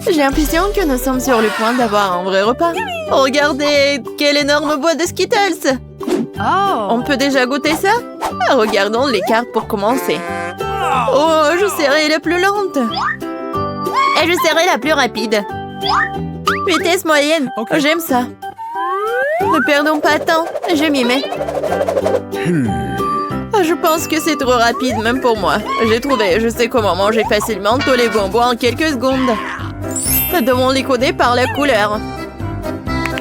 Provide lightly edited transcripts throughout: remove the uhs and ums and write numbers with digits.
J'ai l'impression que nous sommes sur le point d'avoir un vrai repas. Regardez, quelle énorme boîte de Skittles! On peut déjà goûter ça? Regardons les cartes pour commencer. Oh, je serai la plus lente. Et je serai la plus rapide. Vitesse moyenne. J'aime ça. Ne perdons pas de temps. Je m'y mets. Je pense que c'est trop rapide, même pour moi. J'ai trouvé, je sais comment manger facilement tous les bonbons en quelques secondes. Nous devons les coder par la couleur.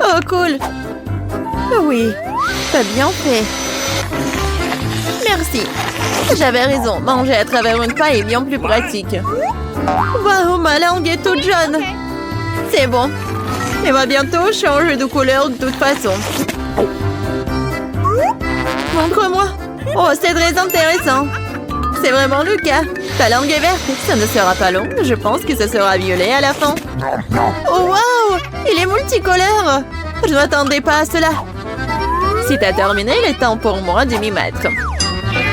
Oh, cool. Oui, t'as bien fait. Merci. J'avais raison, manger à travers une paille est bien plus pratique. Waouh, ma langue est toute jaune. C'est bon. Elle va bientôt changer de couleur de toute façon. Montre-moi. Oh, c'est très intéressant. C'est vraiment le cas. Ta langue est verte. Ça ne sera pas long. Je pense que ça sera violet à la fin. Oh, waouh! Il est multicolore. Je ne m'attendais pas à cela. Si t'as terminé, il est temps pour moi de m'y mettre.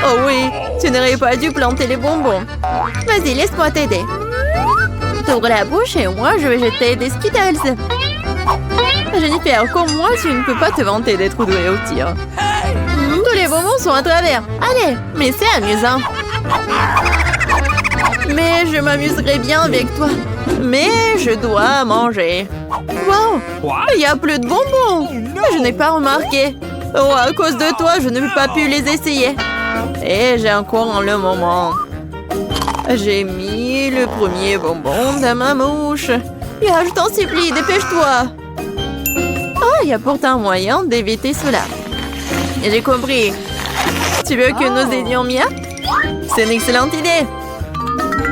Oh oui, tu n'aurais pas dû planter les bonbons. Vas-y, laisse-moi t'aider. T'ouvres la bouche et moi, je vais jeter des Skittles. Jennifer, comme moi, tu ne peux pas te vanter d'être douée au tir. Tous les bonbons sont à travers. Allez, mais c'est amusant. Mais je m'amuserai bien avec toi. Mais je dois manger. Wow, il n'y a plus de bonbons. Je n'ai pas remarqué. Oh, à cause de toi, je n'ai pas pu les essayer. Et j'ai encore le moment. J'ai mis le premier bonbon dans ma mouche. Je t'en supplie, dépêche-toi. Oh, il y a pourtant moyen d'éviter cela. J'ai compris. Tu veux que nous aidions Mia? C'est une excellente idée.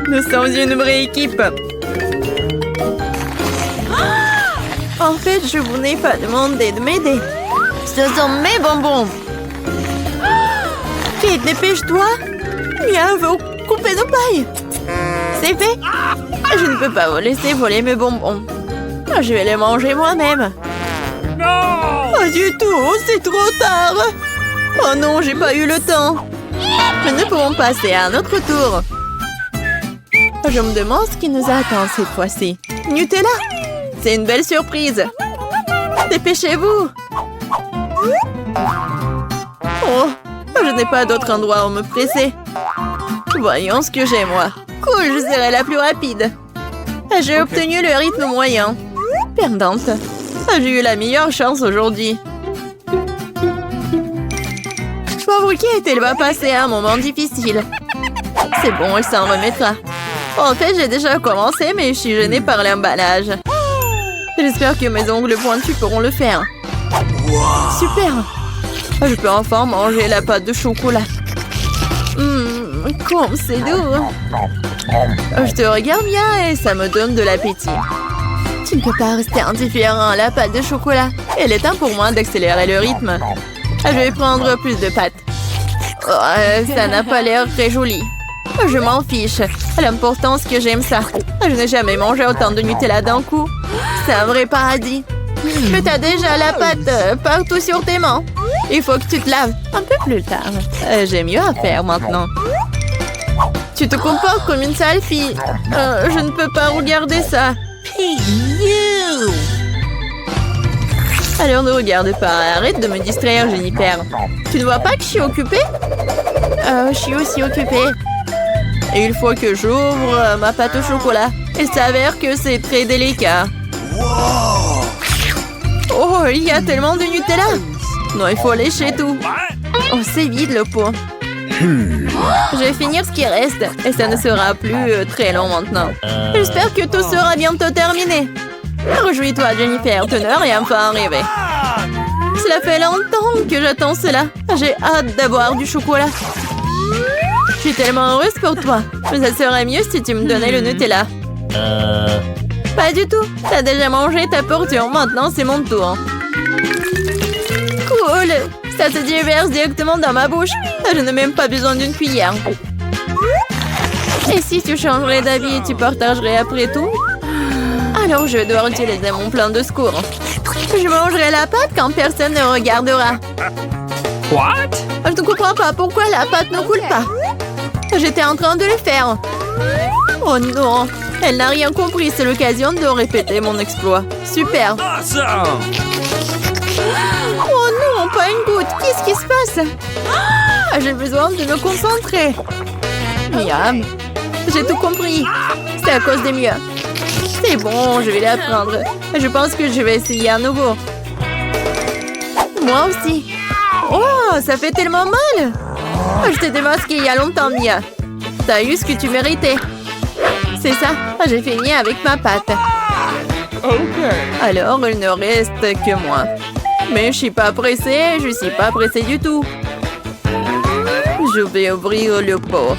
Nous sommes une vraie équipe. En fait, je vous n'ai pas demandé de m'aider. Ce sont mes bonbons. Vite, dépêche-toi. Mia veut couper nos pailles. C'est fait. Je ne peux pas vous laisser voler mes bonbons. Je vais les manger moi-même. Pas du tout, c'est trop tard. Oh non, j'ai pas eu le temps. Mais nous pouvons passer à un autre tour. Je me demande ce qui nous attend cette fois-ci. Nutella, c'est une belle surprise. Dépêchez-vous. Oh, je n'ai pas d'autre endroit où me presser. Voyons ce que j'ai, moi. Cool, je serai la plus rapide. J'ai obtenu le rythme moyen. Perdante. J'ai eu la meilleure chance aujourd'hui. Pauvre Kate, elle va passer un moment difficile. C'est bon, elle s'en remettra. En fait, j'ai déjà commencé, mais je suis gênée par l'emballage. J'espère que mes ongles pointus pourront le faire. Super! Je peux enfin manger la pâte de chocolat. Comme c'est doux! Je te regarde bien et ça me donne de l'appétit. Tu ne peux pas rester indifférent à la pâte de chocolat. Il est temps pour moi d'accélérer le rythme. Je vais prendre plus de pâtes. Oh, ça n'a pas l'air très joli. Je m'en fiche. L'important, c'est que j'aime ça. Je n'ai jamais mangé autant de Nutella d'un coup. C'est un vrai paradis. Mais t'as déjà la pâte partout sur tes mains. Il faut que tu te laves un peu plus tard. J'ai mieux à faire maintenant. Tu te comportes comme une sale fille. Je ne peux pas regarder ça. Alors ne regarde pas. Arrête de me distraire, Jennifer. Tu ne vois pas que je suis occupée? Je suis aussi occupée. Et il faut que j'ouvre ma pâte au chocolat. Il s'avère que c'est très délicat. Oh, il y a tellement de Nutella. Non, il faut lécher tout. Oh, c'est vide le pot. Je vais finir ce qui reste. Et ça ne sera plus très long maintenant. J'espère que tout sera bientôt terminé. Réjouis-toi, Jennifer. Ton heure est enfin arrivée. Cela fait longtemps que j'attends cela. J'ai hâte d'avoir du chocolat. Je suis tellement heureuse pour toi. Mais ça serait mieux si tu me donnais le Nutella. Pas du tout. T'as déjà mangé ta portion. Maintenant, c'est mon tour. Cool. Ça se déverse directement dans ma bouche. Je n'ai même pas besoin d'une cuillère. Et si tu changerais d'avis et tu partagerais après tout? Alors, je vais devoir utiliser mon plan de secours. Je mangerai la pâte quand personne ne regardera. What? Je ne comprends pas pourquoi la pâte ne coule pas. J'étais en train de le faire. Oh non, Elle n'a rien compris, c'est l'occasion de répéter mon exploit. Super. Awesome! Oh non, pas une goutte. Qu'est-ce qui se passe? Ah, j'ai besoin de me concentrer. Mia, j'ai tout compris. C'est à cause des miens. C'est bon, je vais l'apprendre. Je pense que je vais essayer à nouveau. Moi aussi. Oh, ça fait tellement mal. Je t'ai démasqué il y a longtemps, Mia. T'as eu ce que tu méritais. C'est ça, j'ai fini avec ma pâte. OK. Alors, il ne reste que moi. Mais je suis pas pressée, je suis pas pressée du tout. Je vais ouvrir le pot.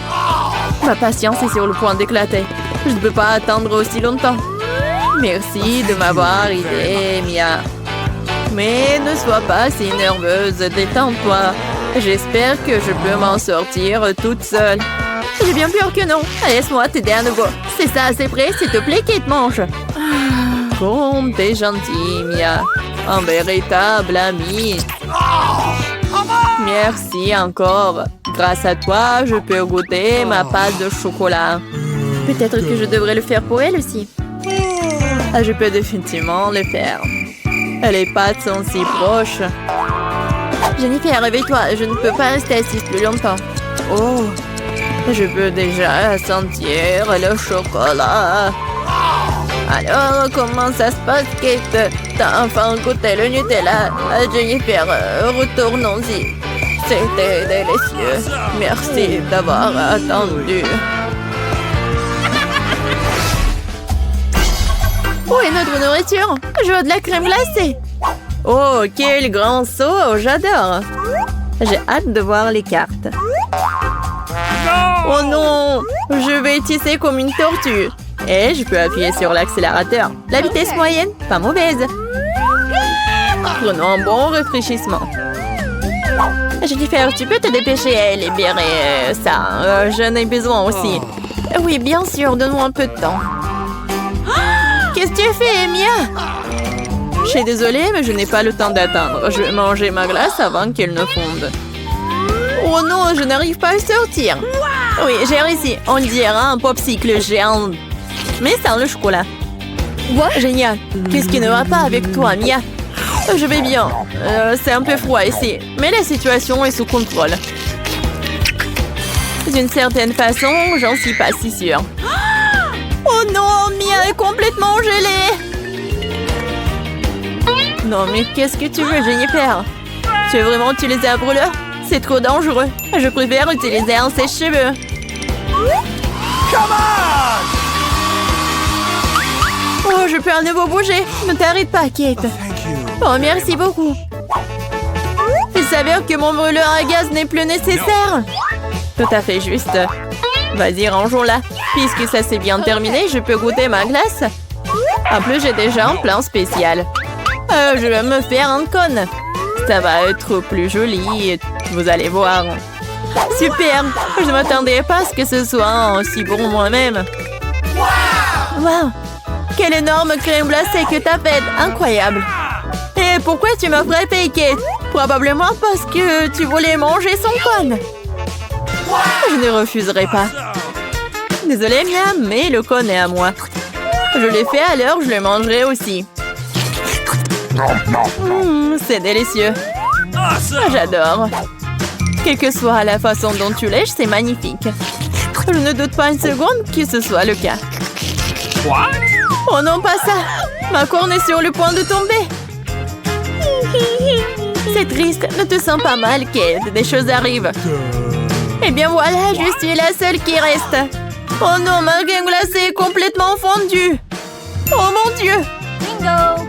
Ma patience est sur le point d'éclater. Je ne peux pas attendre aussi longtemps. Merci de m'avoir aidé, Mia. Mais ne sois pas si nerveuse, détends-toi. J'espère que je peux m'en sortir toute seule. J'ai bien peur que non. Laisse-moi t'aider à nouveau. C'est ça, c'est prêt, s'il te plaît, Kate, mange. Comme t'es gentille, Mia. Un véritable ami. Merci encore. Grâce à toi, je peux goûter ma pâte de chocolat. Peut-être que je devrais le faire pour elle aussi. Je peux définitivement le faire. Les pâtes sont si proches. Jennifer, réveille-toi. Je ne peux pas rester assise plus longtemps. Oh, je peux déjà sentir le chocolat. Alors, comment ça se passe, Kate? T'as enfin goûté le Nutella. Jennifer, retournons-y. C'était délicieux. Merci d'avoir attendu. Où est notre nourriture? Je veux de la crème glacée. Oh, quel grand saut! J'adore. J'ai hâte de voir les cartes. Oh non! Je vais tisser comme une tortue. Et je peux appuyer sur l'accélérateur. La vitesse moyenne, pas mauvaise. Prenons un bon rafraîchissement. Jennifer, tu peux te dépêcher à libérer ça. J'en ai besoin aussi. Oui, bien sûr, donne-moi un peu de temps. Qu'est-ce que tu fais, Mia? Je suis désolée, mais je n'ai pas le temps d'attendre. Je vais manger ma glace avant qu'elle ne fonde. Oh non, je n'arrive pas à sortir. Oui, j'ai réussi. On dirait un popsicle géant. Mais sans le chocolat. Génial. Qu'est-ce qui ne va pas avec toi, Mia? Je vais bien. C'est un peu froid ici. Mais la situation est sous contrôle. D'une certaine façon, j'en suis pas si sûre. Oh non, Mia est complètement gelée. Non, mais qu'est-ce que tu veux, Jennifer? Tu veux vraiment utiliser un brûleur? C'est trop dangereux. Je préfère utiliser un sèche-cheveux. Come on! Oh, je peux à nouveau bouger. Ne t'arrête pas, Kate. Oh, merci beaucoup. Il s'avère que mon brûleur à gaz n'est plus nécessaire. Tout à fait juste. Vas-y, rangeons-la. Puisque ça s'est bien terminé, je peux goûter ma glace. En plus, j'ai déjà un plan spécial. Je vais me faire un cône. Ça va être plus joli. Vous allez voir. Super. Je ne m'attendais pas à ce que ce soit aussi bon moi-même. Wow. Quelle énorme crème glacée que t'as faite. Incroyable. Et pourquoi tu m'as frappé, Kate? Probablement parce que tu voulais manger son cône. Je ne refuserai pas. Désolée, Mia, mais le cône est à moi. Je l'ai fait, alors je le mangerai aussi. C'est délicieux. J'adore. Quelle que soit la façon dont tu lèches, c'est magnifique. Je ne doute pas une seconde que ce soit le cas. What? Oh non, pas ça! Ma corne est sur le point de tomber. C'est triste. Ne te sens pas mal, Kate. Des choses arrivent. Eh bien voilà, je suis la seule qui reste. Oh non, ma crème glacée est complètement fondue. Oh mon Dieu. Bingo!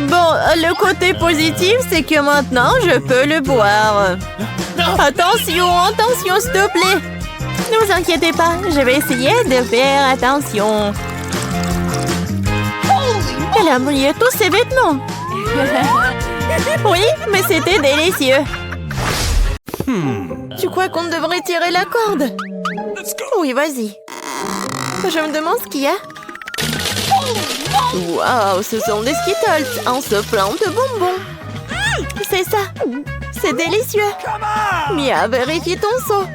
Bon, le côté positif, c'est que maintenant, je peux le boire. Attention, attention, s'il te plaît. Ne vous inquiétez pas, je vais essayer de faire attention. Elle a brillé tous ses vêtements. Oui, mais c'était délicieux. Tu crois qu'on devrait tirer la corde? Oui, vas-y. Je me demande ce qu'il y a. Waouh, ce sont des Skittles en soufflant de bonbons. C'est ça. C'est délicieux. Mia, vérifie ton saut.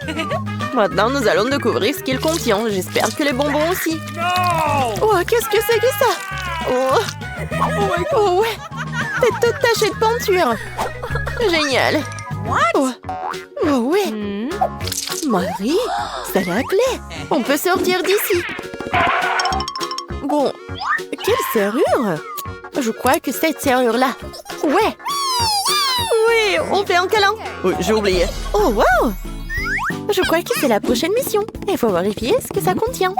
Maintenant, nous allons découvrir ce qu'il contient. J'espère que les bonbons aussi. Oh, qu'est-ce que c'est que ça? Oh ouais. T'es toute tachée de peinture. Génial. Oh ouais. Marie, c'est la clé. On peut sortir d'ici. Bon, quelle serrure? Je crois que cette serrure-là. Ouais. Oui, on fait un câlin. Oui, j'ai oublié. Oh, wow. Je crois que c'est la prochaine mission. Il faut vérifier ce que ça contient.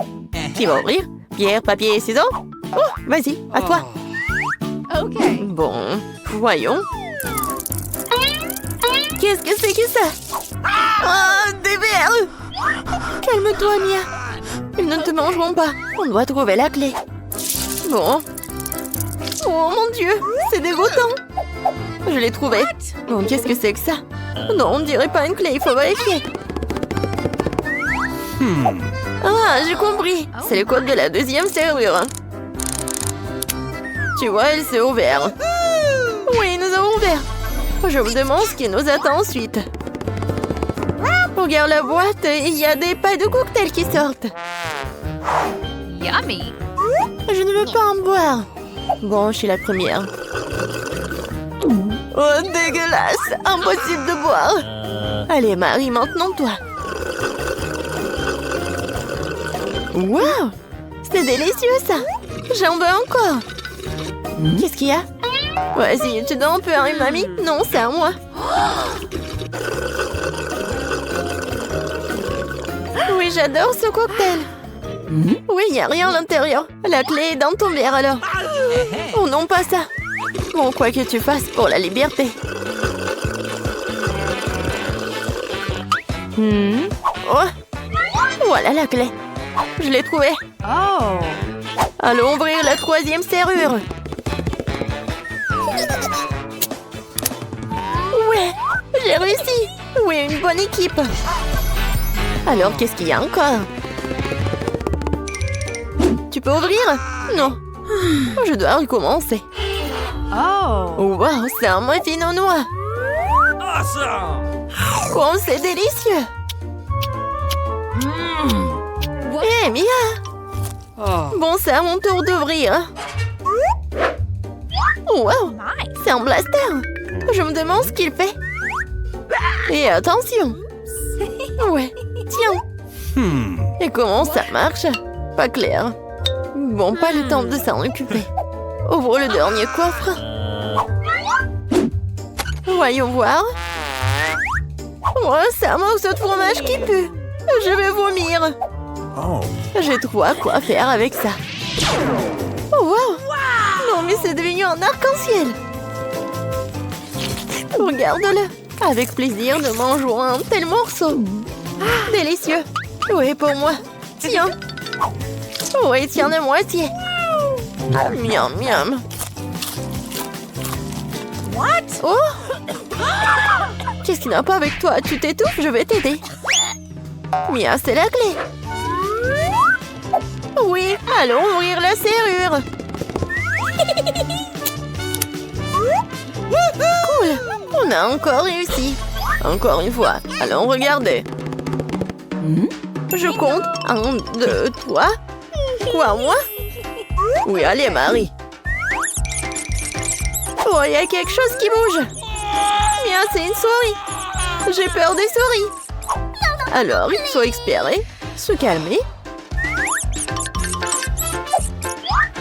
Qui va ouvrir? Pierre, papier et ciseaux? Oh, vas-y, à toi. Ok. Bon, voyons. Qu'est-ce que c'est que ça? Oh, des verres! Calme-toi, Mia. Ils ne te mangeront pas. On doit trouver la clé. Bon. Oh mon Dieu, c'est dégoûtant. Je l'ai trouvé. Bon, qu'est-ce que c'est que ça? Non, on dirait pas une clé, il faut vérifier. Ah, j'ai compris. C'est le code de la deuxième serrure. Tu vois, elle s'est ouverte. Oui, nous avons ouvert. Je me demande ce qui nous attend ensuite. Regarde la boîte, il y a des pailles de cocktail qui sortent. Yummy. Je ne veux pas en boire. Bon, je suis la première. Oh, dégueulasse! Impossible de boire. Allez, Marie, maintenant toi. Wow! C'est délicieux, ça. J'en veux encore. Qu'est-ce qu'il y a? Vas-y, tu donnes un peu, hein, mamie? Non, c'est à moi. Oui, j'adore ce cocktail. Oui, il n'y a rien à l'intérieur. La clé est dans ton verre, alors. Oh non, pas ça. Bon, quoi que tu fasses pour la liberté. Oh, voilà la clé. Je l'ai trouvée. Oh. Allons ouvrir la troisième serrure. Ouais, j'ai réussi. Oui, une bonne équipe. Alors, qu'est-ce qu'il y a encore? Tu peux ouvrir? Non. Je dois recommencer. Oh. Wow, c'est un muffin aux noix. Awesome! Oh, c'est délicieux. Hé, Mia. Bon, c'est à mon tour d'ouvrir. Wow, Nice. c'est un blaster. Je me demande ce qu'il fait. Et attention. Ouais, tiens. Et comment ça marche? Pas clair. Bon, pas le temps de s'en occuper. Ouvre le dernier coffre. Voyons voir. Oh, c'est un morceau de fromage qui pue. Je vais vomir. Oh. J'ai trop à quoi faire avec ça. Oh, wow. Non, mais c'est devenu un arc-en-ciel. Regarde-le. Avec plaisir, nous mangeons un tel morceau. Délicieux. Oui, pour moi. Tiens. Oui, tiens la moitié. Miam, miam. What? Oh! Qu'est-ce qui n'a pas avec toi? Tu t'étouffes, je vais t'aider. Mia, c'est la clé. Oui, allons ouvrir la serrure. Cool, on a encore réussi. Encore une fois, allons regarder. Je compte. 1, 2, 3. Quoi, moi? Oui, allez, Marie. Oh, il y a quelque chose qui bouge. Mia, c'est une souris. J'ai peur des souris. Alors, il faut espérer. Se calmer.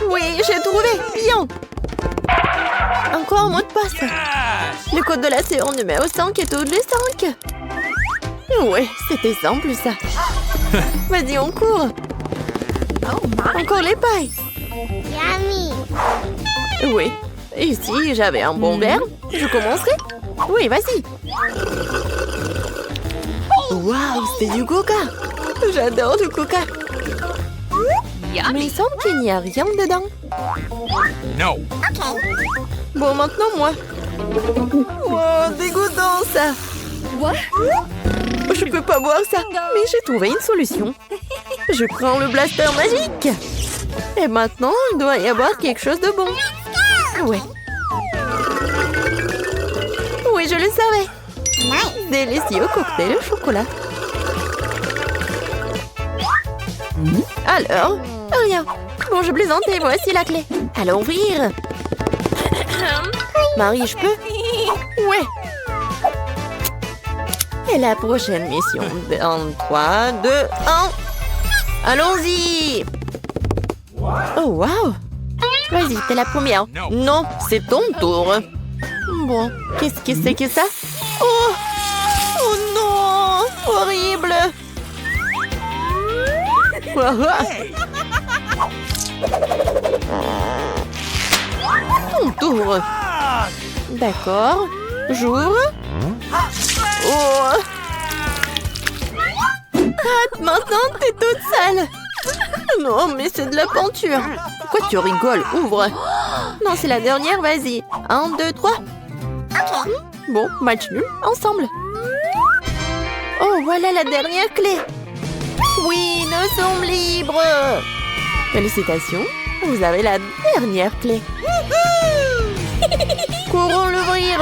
Oui, j'ai trouvé. Bien. Encore un mot de passe. Le code de la serrure numéro 5 est tous les 5. Ouais, c'était simple, ça. Vas-y, on court. Oh my. Encore les pailles. Yummy. Oui. Et si j'avais un bon verre, je commencerai. Oui, vas-y. Waouh, c'est du coca. J'adore le coca. Mais Yummy. il semble qu'il n'y a rien dedans. No. Bon, maintenant, moi. Oh, dégoûtant, ça. What? Je peux pas boire ça. Mais j'ai trouvé une solution. Je prends le blaster magique. Et maintenant, il doit y avoir quelque chose de bon. Ouais. Oui, je le savais. Délicieux cocktail au chocolat. Alors? Rien. Bon, je plaisantais, voici la clé. Allons ouvrir. Marie, je peux? Ouais. Et la prochaine mission dans 3, 2, 1. Allons-y! Oh, wow! Vas-y, t'es la première. Non, c'est ton tour. Bon, qu'est-ce que c'est que ça? Oh! Oh non! Horrible! Ton tour. D'accord. J'ouvre. Oh! Ah, maintenant, t'es toute sale. Non, mais c'est de la peinture. Pourquoi tu rigoles? Ouvre. Non, c'est la dernière, vas-y. 1, 2, 3. Bon, match nul, ensemble. Oh, voilà la dernière clé. Oui, nous sommes libres. Félicitations, vous avez la dernière clé. Courons l'ouvrir.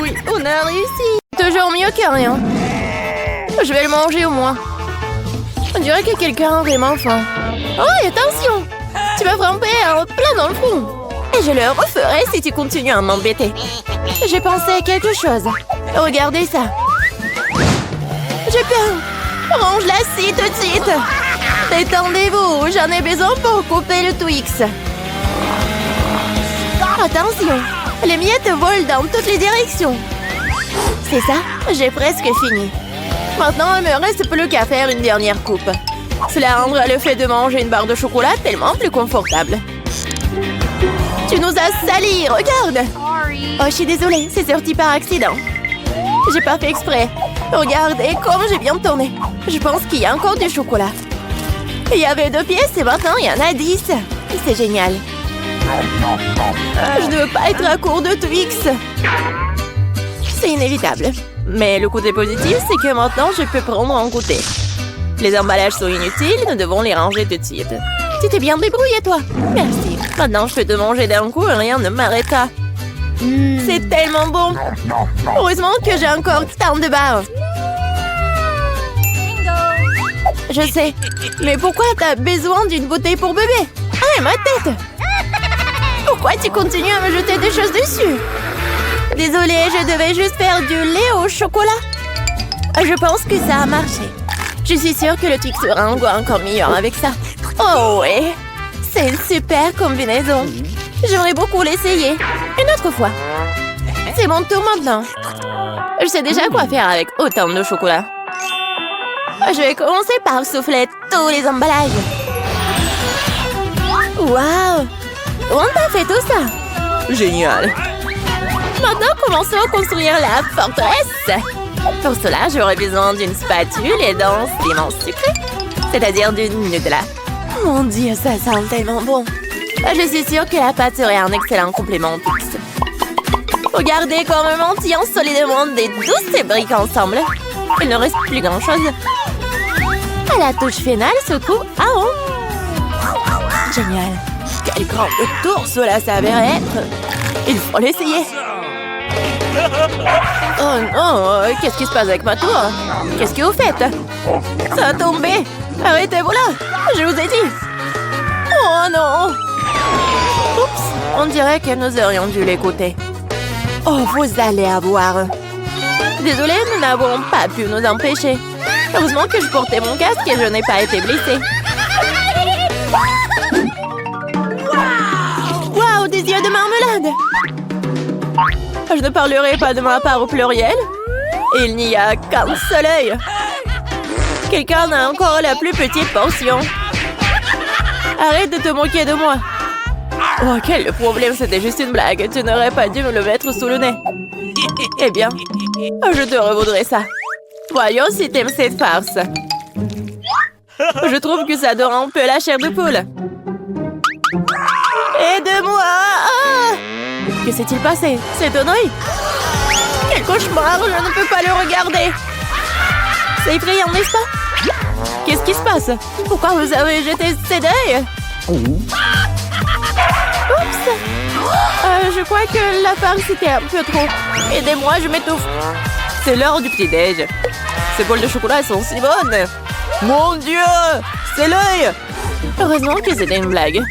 Oui, on a réussi. Toujours mieux que rien. Je vais le manger au moins. On dirait que quelqu'un a vraiment faim. Oh, attention! Tu vas frapper un plat dans le front. Et je le referai si tu continues à m'embêter. J'ai pensé à quelque chose. Regardez ça. J'ai peur. Range la scie tout de suite. Détendez-vous, j'en ai besoin pour couper le Twix. Attention, les miettes volent dans toutes les directions. C'est ça, j'ai presque fini. Maintenant, il me reste plus qu'à faire une dernière coupe. Cela rendra le fait de manger une barre de chocolat tellement plus confortable. Tu nous as salis, regarde! Oh, je suis désolée, c'est sorti par accident. J'ai pas fait exprès. Regardez comme j'ai bien tourné. Je pense qu'il y a encore du chocolat. Il y avait 2 pièces et maintenant il y en a 10. C'est génial. Je ne veux pas être à court de Twix. C'est inévitable. Mais le côté positif, c'est que maintenant, je peux prendre un goûter. Les emballages sont inutiles, nous devons les ranger tout de suite. Tu t'es bien débrouillé, toi. Merci. Maintenant, je peux te manger d'un coup et rien ne m'arrêtera. C'est tellement bon. Heureusement que j'ai encore tant de barres. Je sais. Mais pourquoi t'as besoin d'une bouteille pour bébé? Ah, ma tête! Pourquoi tu continues à me jeter des choses dessus? Désolée, je devais juste faire du lait au chocolat. Je pense que ça a marché. Je suis sûre que le Twix sera un goût encore meilleur avec ça. Oh ouais, c'est une super combinaison. J'aimerais beaucoup l'essayer. Une autre fois. C'est mon tour maintenant. Je sais déjà quoi faire avec autant de chocolat. Je vais commencer par souffler tous les emballages. Waouh! On t'a fait tout ça? Génial! Maintenant, commençons à construire la forteresse. Pour cela, j'aurai besoin d'une spatule et d'un ciment sucré, c'est-à-dire d'une Nutella. Mon Dieu, ça sent tellement bon. Je suis sûre que la pâte serait un excellent complément au Twix. Regardez comme nous mentions solidement des douces briques ensemble. Il ne reste plus grand-chose. À la touche finale se trouve en haut. Génial. Quel grand tour cela s'avérait être. Il faut l'essayer. Oh non, qu'est-ce qui se passe avec ma tour? Qu'est-ce que vous faites? Ça a tombé. Arrêtez-vous là. Je vous ai dit. Oh non. Oups, on dirait que nous aurions dû l'écouter. Oh, vous allez avoir. Désolée, nous n'avons pas pu nous empêcher. Heureusement que je portais mon casque et je n'ai pas été blessée. Waouh, des yeux de marmelade! Je ne parlerai pas de ma part au pluriel. Il n'y a qu'un seul œil. Quelqu'un a encore la plus petite portion. Arrête de te moquer de moi. Oh, quel problème, c'était juste une blague. Tu n'aurais pas dû me le mettre sous le nez. Eh bien, je te revaudrai ça. Voyons si t'aimes cette farce. Je trouve que ça dort un peu la chair de poule. Aide-moi! Ah! Que s'est-il passé? C'est un œil? Quel cauchemar! Je ne peux pas le regarder. C'est effrayant, n'est-ce pas? Qu'est-ce qui se passe? Pourquoi vous avez jeté ces deuils? Oups! Je crois que la farce était un peu trop. Aidez-moi, je m'étouffe. C'est l'heure du petit-déj. Ces boules de chocolat sont si bonnes. Mon Dieu, c'est l'œil. Heureusement que c'était une blague.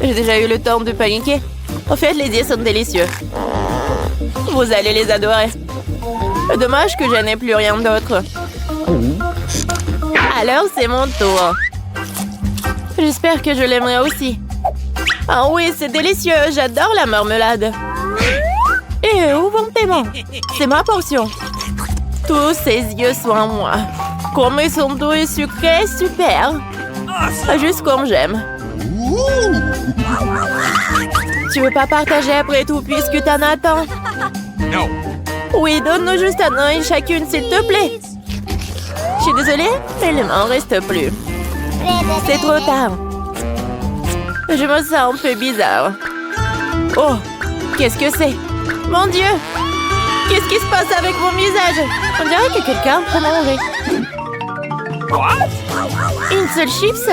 J'ai déjà eu le temps de paniquer. En fait, les dieux sont délicieux. Vous allez les adorer. Dommage que je n'ai plus rien d'autre. Alors, c'est mon tour. J'espère que je l'aimerai aussi. Ah oui, c'est délicieux. J'adore la marmelade. Et où vont tes mains? C'est ma portion. Tous ces yeux sont à moi. Comme ils sont doux et sucrés, super. Juste comme j'aime. Tu veux pas partager après tout puisque t'en attends? No. Oui, donne-nous juste un œil chacune, s'il te plaît. Je suis désolée, mais il ne m'en reste plus. C'est trop tard. Je me sens un peu bizarre. Oh, qu'est-ce que c'est? Mon Dieu! Qu'est-ce qui se passe avec mon visage? On dirait que quelqu'un peut manger. Une seule chips?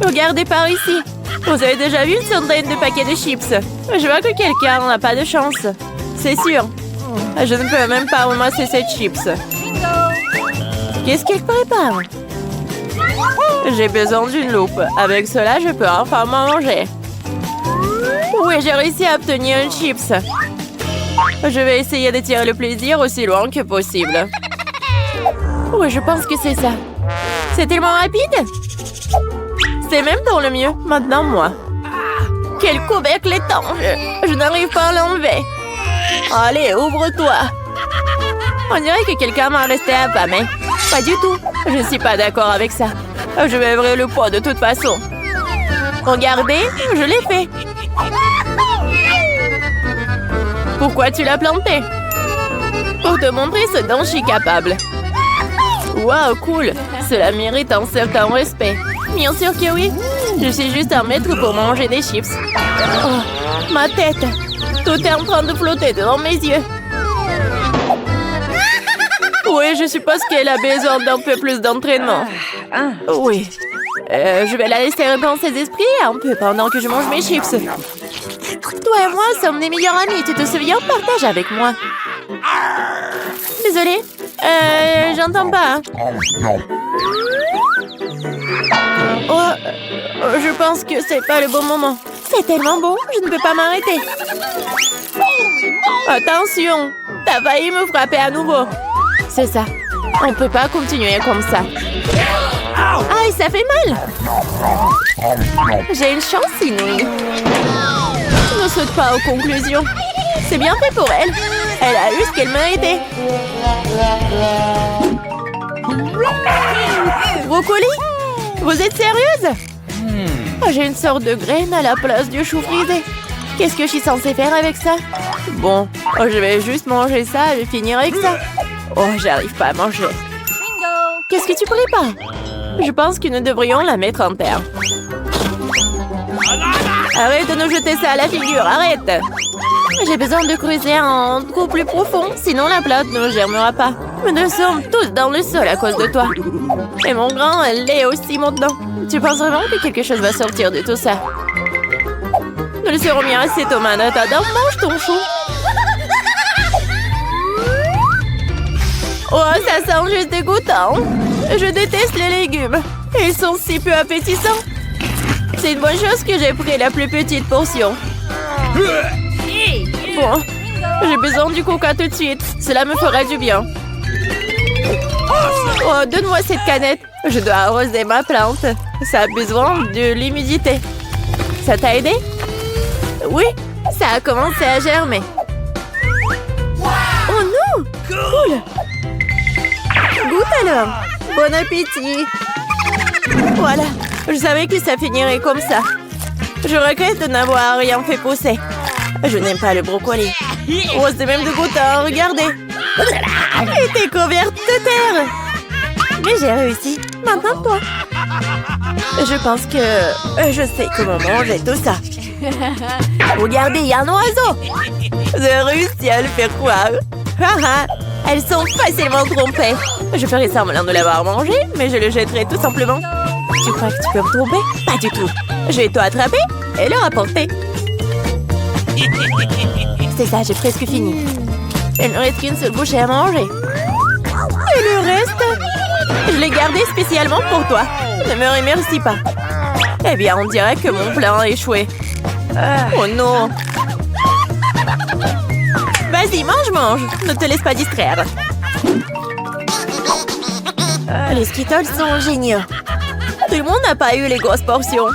Regardez par ici. Vous avez déjà vu une centaine de paquets de chips. Je vois que quelqu'un n'a pas de chance. C'est sûr. Je ne peux même pas ramasser cette chips. Qu'est-ce qu'il prépare? J'ai besoin d'une loupe. Avec cela, je peux enfin manger. Oui, j'ai réussi à obtenir une chips. Je vais essayer de tirer le plaisir aussi loin que possible. Oui, je pense que c'est ça. C'est tellement rapide. C'est même dans le mieux. Maintenant, moi. Quel couvercle étanche. Je n'arrive pas à l'enlever. Allez, ouvre-toi. On dirait que quelqu'un m'a resté affamé. Pas du tout. Je ne suis pas d'accord avec ça. Je vais ouvrir le pot de toute façon. Regardez, je l'ai fait. Pourquoi tu l'as planté? Pour te montrer ce dont je suis capable. Waouh, cool. Cela mérite un certain respect. Bien sûr que oui. Je suis juste un maître pour manger des chips. Oh, ma tête. Tout est en train de flotter devant mes yeux. Oui, je suppose qu'elle a besoin d'un peu plus d'entraînement. Oui. Je vais la laisser reprendre ses esprits un peu pendant que je mange mes chips. Toi et moi sommes des meilleurs amis. Tu te souviens? Partage avec moi. Désolée. J'entends pas. Oh, je pense que c'est pas le bon moment. C'est tellement bon, je ne peux pas m'arrêter. Attention, t'as failli me frapper à nouveau. C'est ça. On peut pas continuer comme ça. Aïe, ça fait mal. J'ai une chance inouïe. Ne saute pas aux conclusions. C'est bien fait pour elle. Elle a eu ce qu'elle méritait. Brocoli? Vous êtes sérieuse? J'ai une sorte de graine à la place du chou frisé. Qu'est-ce que je suis censée faire avec ça? Bon, je vais juste manger ça et finir avec ça. Oh, j'arrive pas à manger. Qu'est-ce que tu prépares? Je pense que nous devrions la mettre en terre. Arrête de nous jeter ça à la figure, arrête! J'ai besoin de creuser un trou plus profond, sinon la plante ne germera pas. Nous sommes tous dans le sol à cause de toi. Et mon grand, elle est aussi maintenant. Tu penses vraiment que quelque chose va sortir de tout ça? Nous le serons bien assez, Thomas. Attends, mange ton chou. Oh, ça sent juste dégoûtant. Je déteste les légumes. Ils sont si peu appétissants. C'est une bonne chose que j'ai pris la plus petite portion. Bon, j'ai besoin du coca tout de suite. Cela me fera du bien. Oh, donne-moi cette canette. Je dois arroser ma plante. Ça a besoin de l'humidité. Ça t'a aidé? Oui, ça a commencé à germer. Oh non! Cool! Goûte alors! Bon appétit! Voilà, je savais que ça finirait comme ça. Je regrette de n'avoir rien fait pousser. Je n'aime pas le brocoli. Oh, c'est même dégoûtant, regardez! Elle était couverte de terre! Mais j'ai réussi. Maintenant, toi. Je pense que je sais comment manger tout ça. Regardez, il y a un oiseau. J'ai réussi à le faire croire. Elles sont facilement trompées. Je ferai semblant de l'avoir mangé, mais je le jetterai tout simplement. Tu crois que tu peux me tromper? Pas du tout. Je vais tout attraper et le rapporter. C'est ça, j'ai presque fini. Il ne reste qu'une seule bouchée à manger. Et le Je l'ai gardé spécialement pour toi. Ne me remercie pas. Eh bien, on dirait que mon plan a échoué. Oh non. Vas-y, mange. Ne te laisse pas distraire. Les Skittles sont géniaux. Tout le monde n'a pas eu les grosses portions.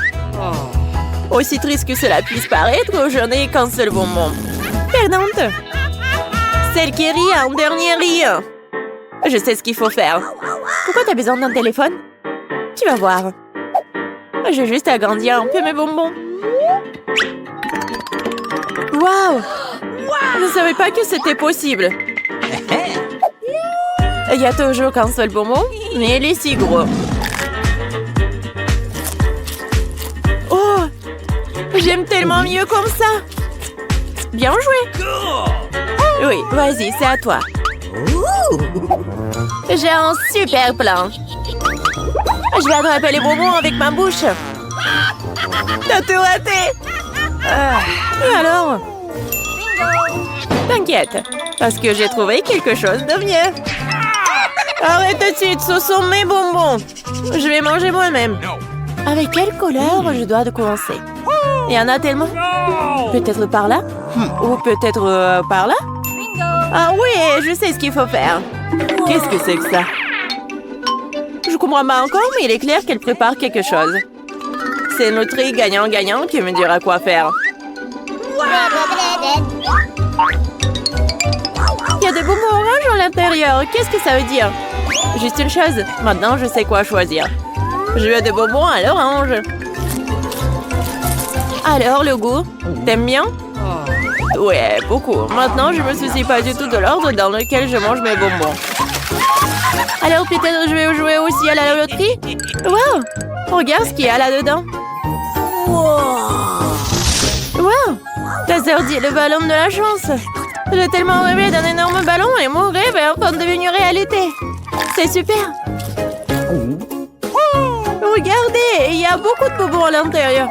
Aussi triste que cela puisse paraître, je n'ai qu'un seul bonbon. Perdante. Celle qui rit en dernier rit. Je sais ce qu'il faut faire. Pourquoi t'as besoin d'un téléphone? Tu vas voir. J'ai juste agrandi un peu mes bonbons. Waouh! Je ne savais pas que c'était possible. Il y a toujours qu'un seul bonbon, mais il est si gros. Oh! J'aime tellement mieux comme ça. Bien joué. Oui, vas-y, c'est à toi. J'ai un super plan. Je vais attraper les bonbons avec ma bouche. T'as tout raté. Et alors? T'inquiète, parce que j'ai trouvé quelque chose de mieux. Arrête tout de suite, ce sont mes bonbons. Je vais manger moi-même. Avec quelle couleur je dois commencer? Il y en a tellement. Peut-être par là? Ou peut-être par là? Ah oui, je sais ce qu'il faut faire. Qu'est-ce que c'est que ça? Je comprends pas encore, mais il est clair qu'elle prépare quelque chose. C'est notre gagnant-gagnant qui me dira quoi faire. Il y a des bonbons oranges à l'intérieur. Qu'est-ce que ça veut dire? Juste une chose. Maintenant, je sais quoi choisir. Je veux des bonbons à l'orange. Alors, le goût? T'aimes bien? Ouais, beaucoup. Maintenant, je me soucie pas du tout de l'ordre dans lequel je mange mes bonbons. Alors, peut-être je vais jouer aussi à la loterie? Wow! Regarde ce qu'il y a là-dedans. Wow! T'as sorti le ballon de la chance. J'ai tellement rêvé d'un énorme ballon et mon rêve est enfin devenu réalité. C'est super. Regardez, il y a beaucoup de bonbons à l'intérieur.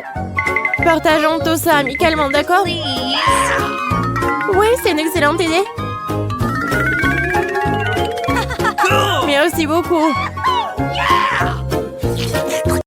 Partageons tout ça amicalement, d'accord? Oui, c'est une excellente idée. Merci beaucoup.